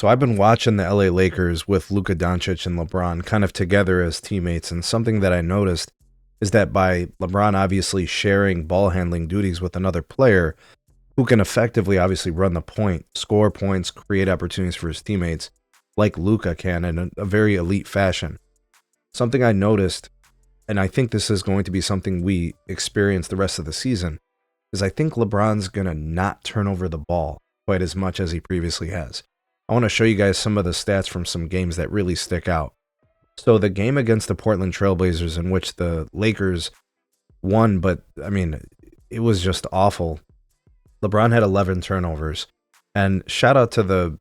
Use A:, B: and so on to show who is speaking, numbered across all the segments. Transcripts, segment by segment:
A: So I've been watching the LA Lakers with Luka Doncic and LeBron kind of together as teammates, and something that I noticed is that by LeBron obviously sharing ball handling duties with another player who can effectively obviously run the point, score points, create opportunities for his teammates, like Luka can in a very elite fashion. Something I noticed, and I think this is going to be something we experience the rest of the season, is I think LeBron's going to not turn over the ball quite as much as he previously has. I want to show you guys some of the stats from some games that really stick out. So the game against the Portland Trailblazers, in which the Lakers won, but I mean, it was just awful. LeBron had 11 turnovers. And shout out to the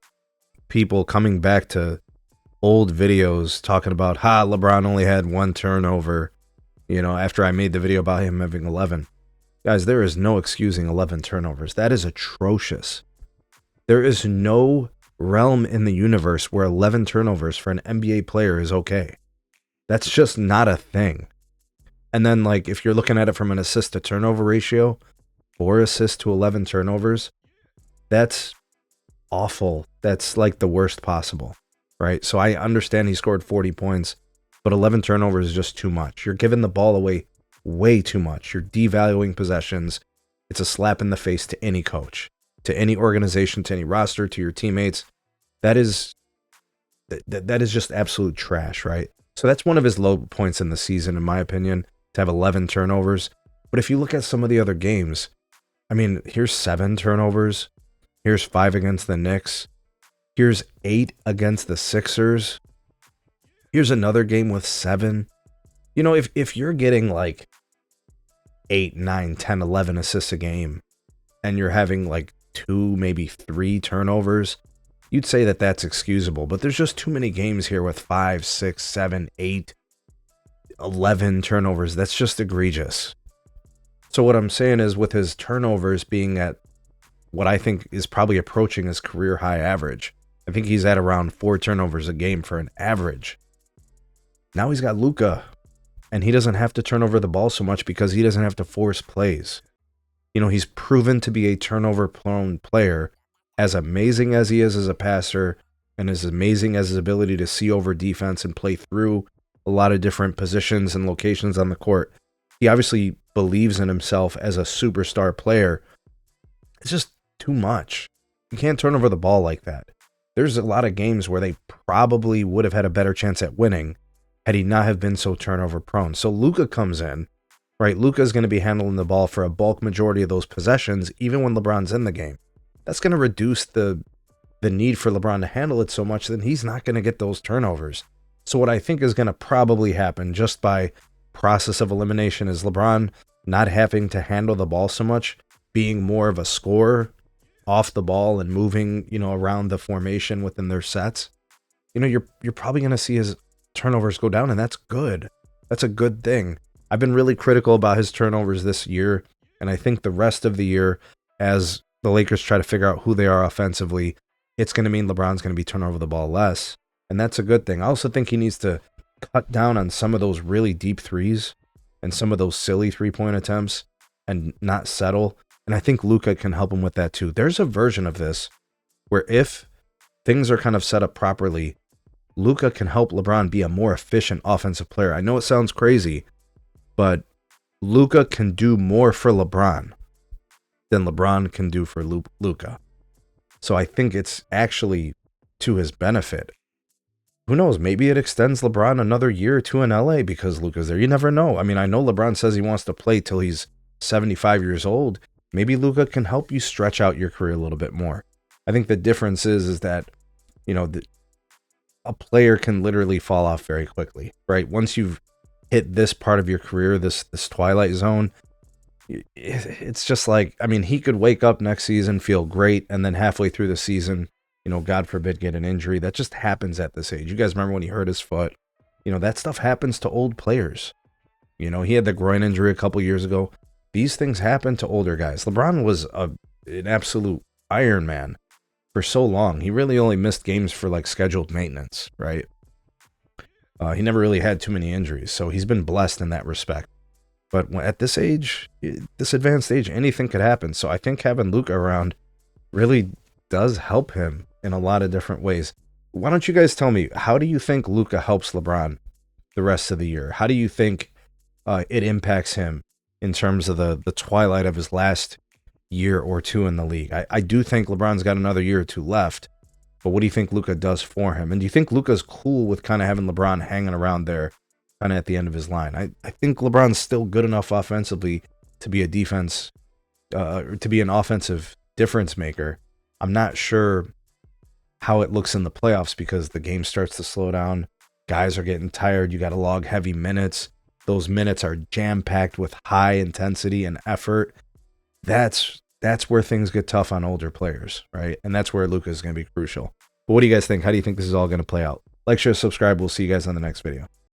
A: people coming back to old videos talking about, LeBron only had one turnover, after I made the video about him having 11. Guys, there is no excusing 11 turnovers. That is atrocious. There is no realm in the universe where 11 turnovers for an NBA player is okay. That's just not a thing. And then, if you're looking at it from an assist to turnover ratio, 4 assists to 11 turnovers, that's awful. That's the worst possible, right? So I understand he scored 40 points, but 11 turnovers is just too much. You're giving the ball away way too much. You're devaluing possessions. It's a slap in the face to any coach, to any organization, to any roster, to your teammates. That is just absolute trash, right? So that's one of his low points in the season, in my opinion, to have 11 turnovers. But if you look at some of the other games, I mean, here's 7 turnovers. Here's 5 against the Knicks. Here's 8 against the Sixers. Here's another game with 7. If you're getting 8, 9, 10, 11 assists a game, and you're having 2, maybe 3 turnovers, you'd say that that's excusable. But there's just too many games here with 5, 6, 7, 8, 11 turnovers. That's just egregious. So what I'm saying is, with his turnovers being at what I think is probably approaching his career high average, I think he's at around 4 turnovers a game for an average. Now he's got Luka, and he doesn't have to turn over the ball so much because he doesn't have to force plays. He's proven to be a turnover-prone player, as amazing as he is as a passer, and as amazing as his ability to see over defense and play through a lot of different positions and locations on the court. He obviously believes in himself as a superstar player. It's just too much. You can't turn over the ball like that. There's a lot of games where they probably would have had a better chance at winning had he not have been so turnover prone. So Luka comes in, right? Luka's going to be handling the ball for a bulk majority of those possessions, even when LeBron's in the game. That's going to reduce the need for LeBron to handle it so much, then he's not going to get those turnovers. So what I think is going to probably happen, just by process of elimination, is LeBron not having to handle the ball so much, being more of a scorer off the ball and moving, around the formation within their sets. You're probably going to see his turnovers go down, and that's good. That's a good thing. I've been really critical about his turnovers this year, and I think the rest of the year, as the Lakers try to figure out who they are offensively, it's going to mean LeBron's going to be turning over the ball less, and that's a good thing. I also think he needs to cut down on some of those really deep threes and some of those silly three-point attempts and not settle, and I think Luka can help him with that too. There's a version of this where if things are kind of set up properly, Luka can help LeBron be a more efficient offensive player. I know it sounds crazy, but Luka can do more for LeBron than LeBron can do for Luka. So I think it's actually to his benefit. Who knows? Maybe it extends LeBron another year or two in LA because Luka's there. You never know. I mean, I know LeBron says he wants to play till he's 75 years old. Maybe Luka can help you stretch out your career a little bit more. I think the difference is that, a player can literally fall off very quickly, right? Once you've hit this part of your career, this twilight zone, it's just he could wake up next season, feel great, and then halfway through the season, God forbid, get an injury. That just happens at this age. You guys remember when he hurt his foot? That stuff happens to old players. He had the groin injury a couple years ago. These things happen to older guys. LeBron was an absolute Iron Man for so long. He really only missed games for scheduled maintenance, right? He never really had too many injuries, so he's been blessed in that respect. But at this age, this advanced age, anything could happen. So I think having Luka around really does help him in a lot of different ways. Why don't you guys tell me, how do you think Luka helps LeBron the rest of the year? How do you think it impacts him in terms of the twilight of his last year or two in the league? I do think LeBron's got another year or two left, but what do you think Luka does for him? And do you think Luka's cool with kind of having LeBron hanging around there kind of at the end of his line? I think LeBron's still good enough offensively to be a defense, to be an offensive difference maker. I'm not sure how it looks in the playoffs because the game starts to slow down. Guys are getting tired. You got to log heavy minutes. Those minutes are jam-packed with high intensity and effort. That's where things get tough on older players, right? And that's where Luka is going to be crucial. But what do you guys think? How do you think this is all going to play out? Like, share, subscribe. We'll see you guys on the next video.